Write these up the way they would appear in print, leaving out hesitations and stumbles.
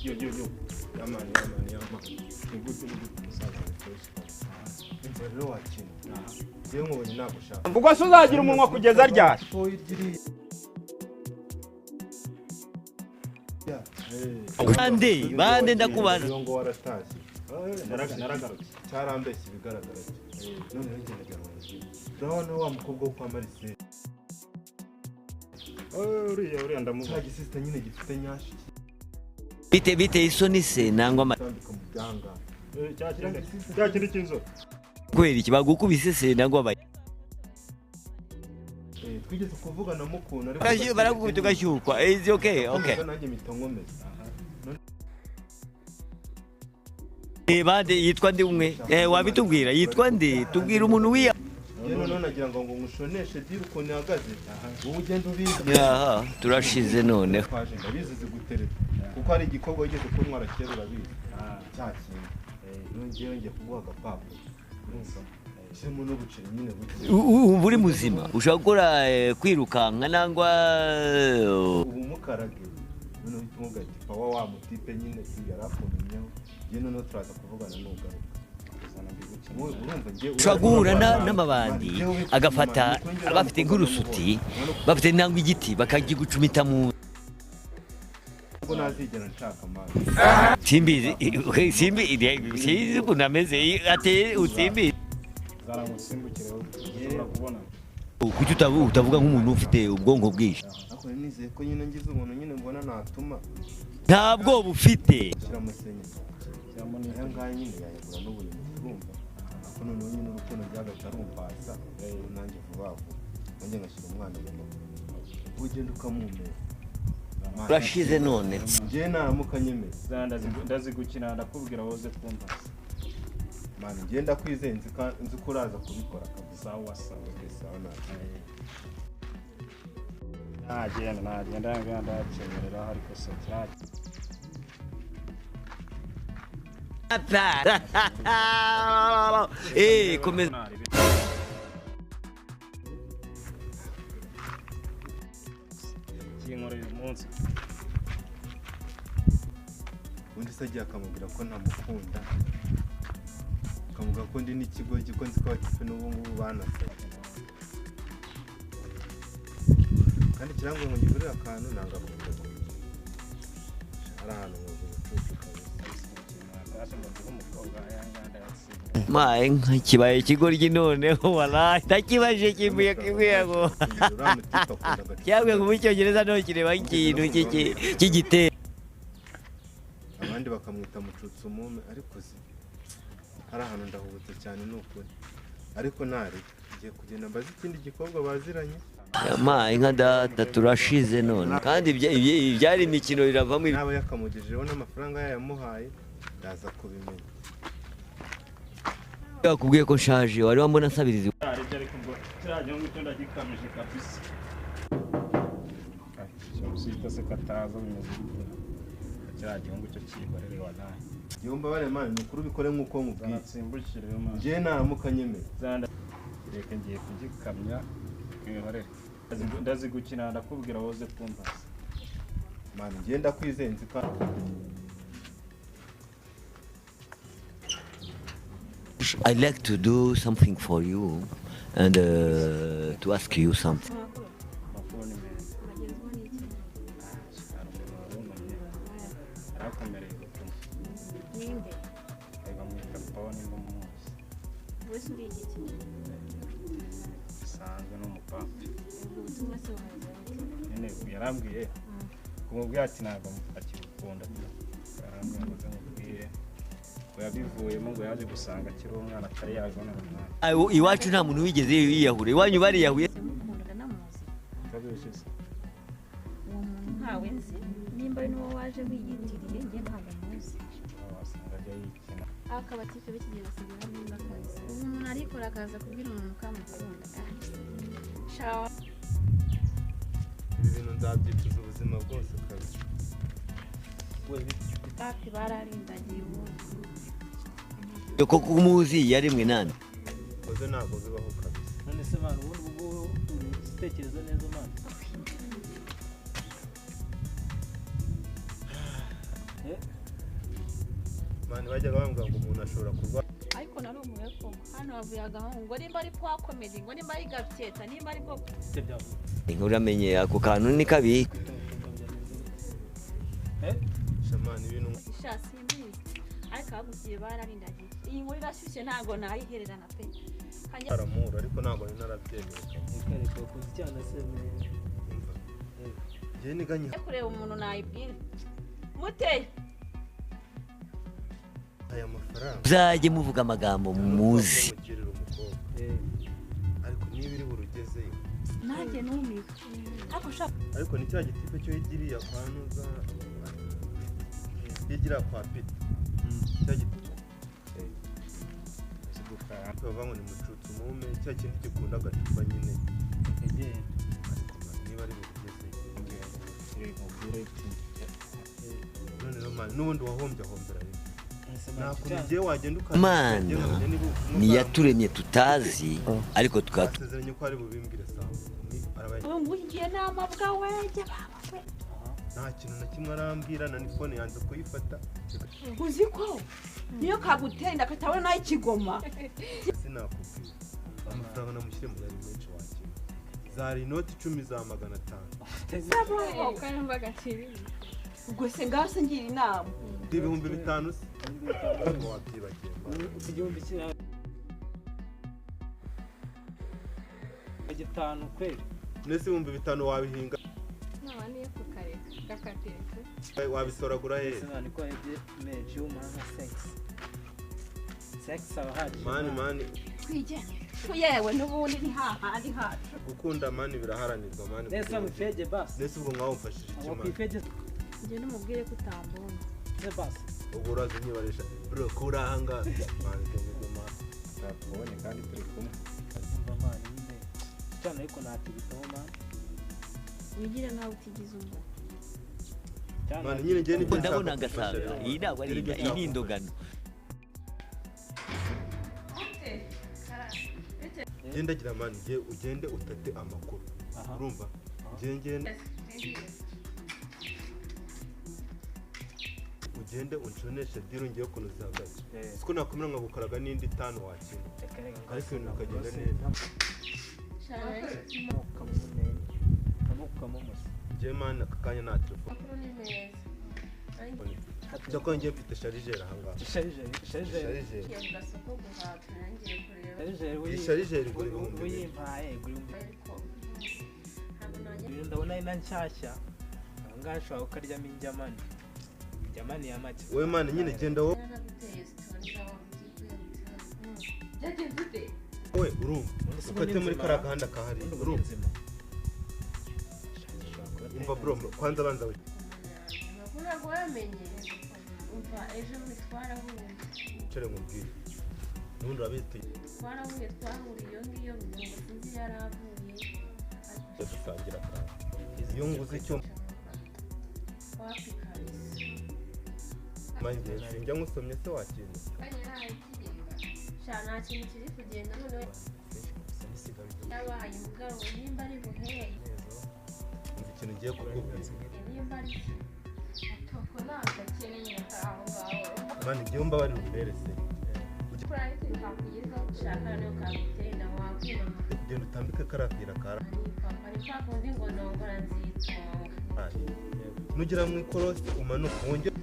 yo yamani nigute musaza wese imvero wakina je nkubonye nagushaka ubwo so uzagira umunwa kugeza ryari bande ndakubaza ngo waratashye naragarutse cyarambeshye bigaragara none ngenda urabona wa mukobwa wo kwa Marcel uriya ndamuha gisista nyine gifite nyashi bite isoni se nangwa muganga cyakiri kinzo kweli kibagukubise se nangwa abaye twigeze kuvugana mukuna ariko barakubita ugashyukwa is okay nanjye mitongomeza bande yitwa ndi umwe wabitubwira yitwa ndi tubwira umuntu wiya none nagira ngo ngushoneshe dira uko nihagaze wowe ugenda ubizi turashize none kwaje ndabizi zigutereta kuko hari igikobwa yigeze kuntwara kera urabizi cyakintu ngiye kuguha agapapo semo no gucira nyine buri muzima ushaka gukora kwirukanka nangwa umukarage none uhita ati Pawa wa mutipe nyine yarafunyeho je none turaza kuvugana n'ugaruka Shagura n'amabandi agafata abafite nk'urusuti bafite nangwa igiti bakagigucumita mu ubwo nazigera nshaka amazi simbi kunameze ate usimbi zaramusimbukireho ushobora kubona kuki utavuga nk'umuntu ufite ubwonko bwinshi ako nizeye ko nyine ngize umuntu nyine mbona natuma ntabwo bufite kiramusenye cyamone ngaye nyine yayagura n'ubuntu urumva ako none nyine urukundo byagaca rumpasa nanjye vuba nanjye ngashyira umwana mu ugenda ukamumera urashize none je naramuka nyemeza ndazigukina ndakubwira woze twumva mani ngenda kwizenze nzi kuraza kubikora kabisa wasawe sawa nagenda ndacemerera ariko se cyari komeza kinkorera umunsi undi se agiye akamubwira ko ntamukunda akavuga ko ndi n'ikigo giko nzi ko bagife n'ubu ngubu banase kandi kirango ngo ngigurire akantu nanga kuvuga ari ahantu mu bucucu mae kibaye ikigoryi noneho wala takibaje kimbuye ngo cyabwe mu cyongereza no kireba ikintu cy'igite abandi bakamwita mucutsu mume ariko zi hari ahantu ndahubutse cyane n'ukuri ariko nari ngiye kugenda mbaza ikindi gikobwa baziranye mae nka data turashize none kandi ibyari imikino biravamo naba yakamugejejeho n'amafaranga yayamuhaye ndaza kubimenya yakubwiye ko nshaje wari wambona nsabiriza ariko ngo kirajya ngo itonda gikamije kabisa cyose se kataza bimeze kirajya ngo cyo kibarere wanaye yumva bare mani nukuru bikore nkuko nkubwiye nsimbukire mani je naramuka nyemeza zanda reka ngiye kugikamya kwibarere ndazigukina ndakubwira woze twumva mani ngenda kwizenze ka I'd like to do something for you and to ask you something. yarambwiye kumubwira ati ntabwo akigukunda yarambwiye ngo nzamubwire yabivuyemo ngo yaje gusanga akiri umwana atari yabona n'umwana iwacu nta muntu wigeze yiyahure iwanyu bariyahuye kabeshese uwo muntu ntawe nzi nimba ari n'uwo waje wiyitiriye njye ntabwo muzi wasanga ajya yikina akabatife bikigeze sigira neza akazi umuntu arikora akaza kubwira umuntu kamukunda shawa ibi bintu nzabyicuza ubuzima bwose kabisa tapi bararindagiye ubundi ko kumuzi yarimwe nande koze ntabwo bibaho kabisa none se mwana ubundi ubwo utekereza neza mwana mani bajyaga bambwira ngo umuntu ashobora kurwara ariko nari umureko hano bavuye agahungu ngo nimba ari Pawa comedy ngo nimba ari gabyeta nimba ari bwo inkuru amenye ako kantu ni kabi shamani ibintu sha simbizi ariko abagusiye bararindagiye iyi nkuru irashyushye ntago nayihererana pe aramura ariko ntabwo ari narabyemeye Ikareka ukunze cyane se njye niganye kureba umuntu nayibwira muteye aya mafaranga uzajye muvuga amagambo muzi mugirira umukobwa ariko niba iri burugezeyo nanjye numiwe ariko ni cya gitipe cyo yigiriye kwa nuza yigira kwa Peter cya gitipe bava ngo ni mucutse umume cya kintu gikunda agacupa nyine ariko niba ari burugezeyo n'ubundi wahombye ahombera Mana niyaturemye tutazi ariko twasezeranye ko ari bubimbire sawa ngiye nama bwawe jya bawe nta kintu na kimwe arambwira na telefone yanze kuyifata uzi ko niyo kagutenda katabona nayo ikigoma sinakubwira amafaranga namushyire mu yari menshi wakira zari inoti 10 za 500 sabo kanamba gaciri ubwo se ngase ngira inama ibihumbi 5 se ngo wabyibagiye igihumbi kira agitanu kweli nese ibihumbi 5 wabihinga naba niyo kukareka gakatetse wabisoragura he sinani ko hebye meje umana sex abahaje mani kwijyanye yewe n'ubundi ni hahandi hacu gukunda mani biraharanirwa mani nesa mufeje basi nese ubwo mwawumfashije iki abo mani kwifeje njye numubwire ko utambona se basi ubwo urazi nyibarisha bro kuranga mani kenguma twabonye kandi turi kumwe mani nyine cyane ariko natibitaho mani wigira nawe utigize umbo mani nyine ngiye nibyo ndabona ngasanga iyi ntabwo ari iyi ni indogano genda gira mani ngiye ugende utate amakuru urumva ngende ugende unconeshe diro ngiye kunuzagaje siko nakomera nkagukaraga n'indi 5 wakina ariko ibintu bikagenda neza ngiye mani aka kanya nta telefone cyakora ngiye mfite sharijeri ahangaha sharijeri gura ibihumbi ndabona ina nshyashya ahangaha ushobora kukaryamo injyamani ya make wowe mani nyine genda wowe wowe urumva ukate muri kariya gahanda kahari urumva umva bro kwanza banza we ntabwo wamenye umva ejo twarahuye cere nkubwire n'ubundi urabizi twarahuye twahuriye iyo ngiyo ngo sinzi yaravuye dusangira kandi iyo nguze icyo manjye njya nkusomye se wakintu nta kintu kiri kugenda noneho yabaye umugabo nimba ari buheye nzi ikintu ngiye kukubwira nimba ari atoko nagakeneye aho ngaho mani ngiye mba bari bumerese ushaka niyo kagutenda wakwima ugenda utambike karatira kara ari kakundi ngo ndongora nzitonga nugira mu ikorosi umanuka wongera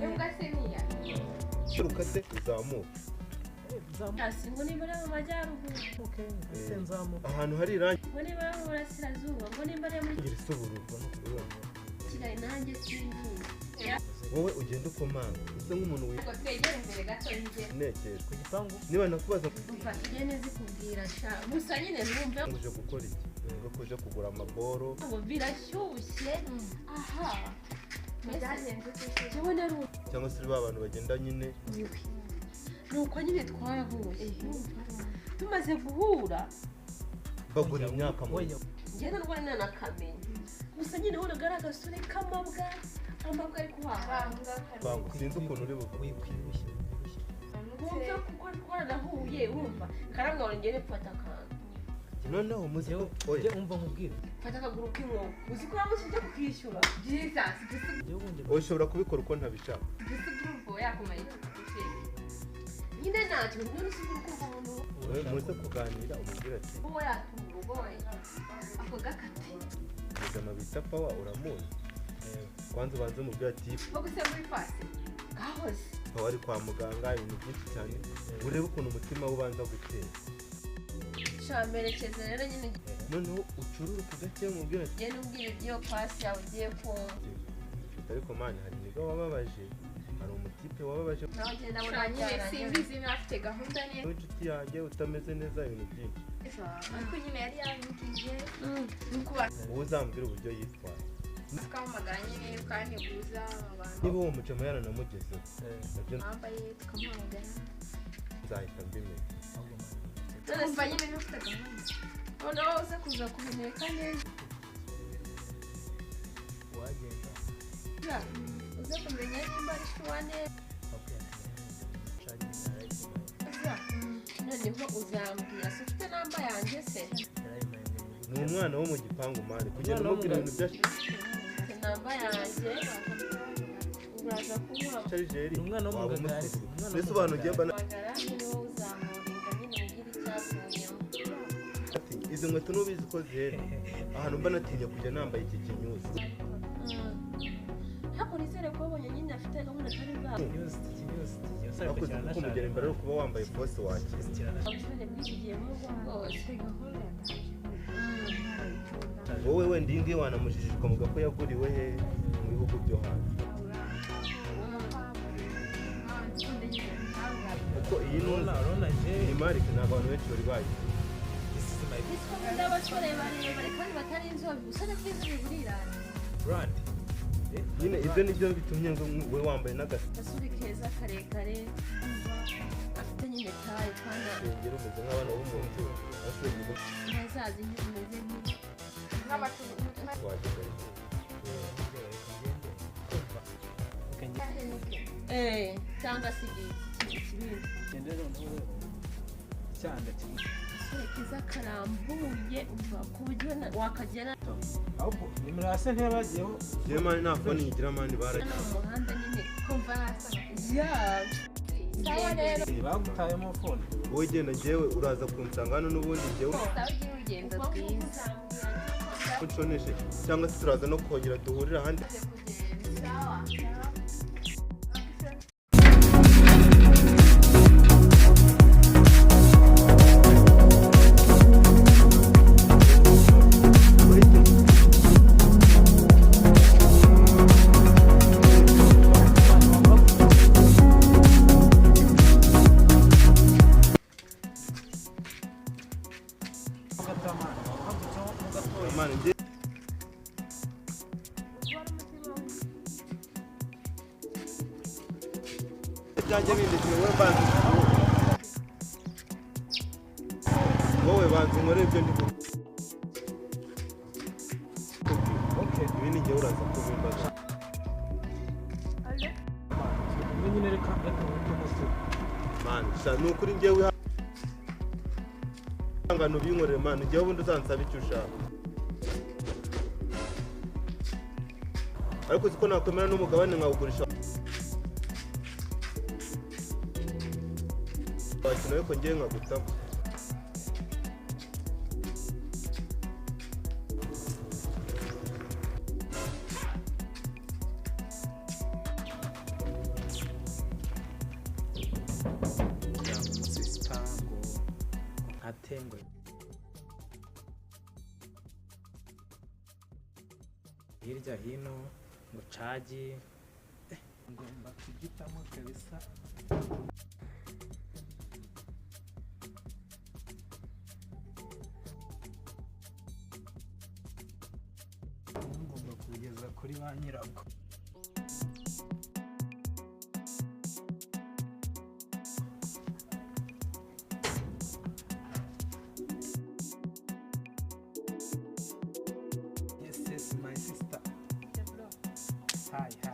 imbwa se niya urukate uzamuka ngo niba ari mu majyaruguru ahantu hari irangi ngo niba ari mu burasirazuba ngo niba ari muri ngira isubururwa kigali nanjye sinzi wowe ugenda ukomanga usa nk'umuntu ngo twegere imbere gato nekeje ku gipangu niba nakubaza umva tugende zikubwira sha gusa nyine numve uje gukora iki ngo kuje kugura amaboro ngo birashyushye aha cyangwa se ba bantu bagenda nyine nuko nyine twarahuye tumaze guhura bagura imyaka mu ngenda ndwana nakamenya gusa nyine wonaga ari agasore k'amabwa amabwa ari kuhahanga bangu sinzi ukuntu uri buvuye kwirushye wumva kuko twaranahuye wumva karamwara ngende mfata akantu noneho muzi ko oya umva nkubwire fata akaguru k'inkoko uzi ko waba ushinzwe kukishyura jesus ushobora kubikora uko ntabishaka Pawa yakumaye nyine ntacyo none si urukundo umuntu muze kuganira umubwira ati Pawa yatumva urugoye ako gakati mugama bita Pawa uramuzi kwanza ubanze umubwira ati baguse muri fasi gahoze Pawa ari kwa muganga ibintu byinshi cyane urebe ukuntu umutima ubanza gutera shamerekeze rero nyine noneho ucururuka gake umubwira ati genda ubwira ibyo pasi yawe ugiye kumva ariko mani hari niga wababaje hari umutipe wababaje nawe genda uranyine simbizi afite gahunda neza inshuti yanjye utameze neza ibintu byinshi ariko nyine yari yabibwiye wowe uzambwira uburyo yitwara tukamuhamagara nyine kandi guza abantu niba uwo mucamo yaranamugezeho nabyo bambaye tukamuhamagara nzahita mbimenya twumva nyine ntafite gahunda noneho uze kuza kubimeka neza wagenda uze kumenya nimba ari shuwa neza noneho uzambwira se ufite namba yanjye se ni umwana wo mu gipangu mani kugenda umubwira ibintu bya ufite namba yanjye uraza kumuha sharijeri umwana wo mu gagari mbese abantu ugiye mbana amagara ni wowe uzamurinda nyine ugira icyavuyemo ati izi nkweto n'ubizi ko zera ahantu mba natinya kujya nambaye iki kinyuzi ntabwo nizere ko wabonye nyine afite gahunda atari bwawe akoze kuko umugera imbere ari kuba wambaye fose wakira abasore mwigiyemo bwose wowe wenda iyi ngiyi wanamujijishwa muga ko yaguriwe he mu bihugu byo hanze kuko iyi ni marike ntabwo abantu benshi bari bayizi n'abasore barebare kandi batari inzobe usore ko inzobe burirana brand nyine ibyo nibyo bitumye ngo we wambaye agasore keza karekare afite nyine tayi kandi n'agasengero umeze nk'abana bo mu nzu basengera ntazazi nk'umeze wagenda cyangwa se ikibindi genda noneho cyanda kimwe agasore keza karambuye umva ku buryo wakagera ahubwo nimero hasi ntiyabagiyeho yewe mani nta fone yigira mani baragiye no mu muhanda nyine kumva hasa sawa rero bagutayemo fone wowe genda njyewe uraza kunsanga hano n'ubundi njyewe sawa ugira urugendo rwiza unshoneshe cyangwa se turaza no kongera duhurira ahandi sawa mani njye byanjye bindikiye wowe banza wowe banza unkorere ibyo ndi ibi ni njyewe uraza kubimbaza nyine reka wumve umusore mani sha ni ukuri njyewe ihangane ubinkorere mani njyewe ubundi uzansaba icyo ushaka ariko uzi ko nakwemera n'umugabane nkawugurisha wakina ariko njyewe nkagutamo atengwe hirya hino ngo cagi ngomba kugitamo kabisa ngomba kugeza kuri ba nyirabwo Yes, my sister. Hi.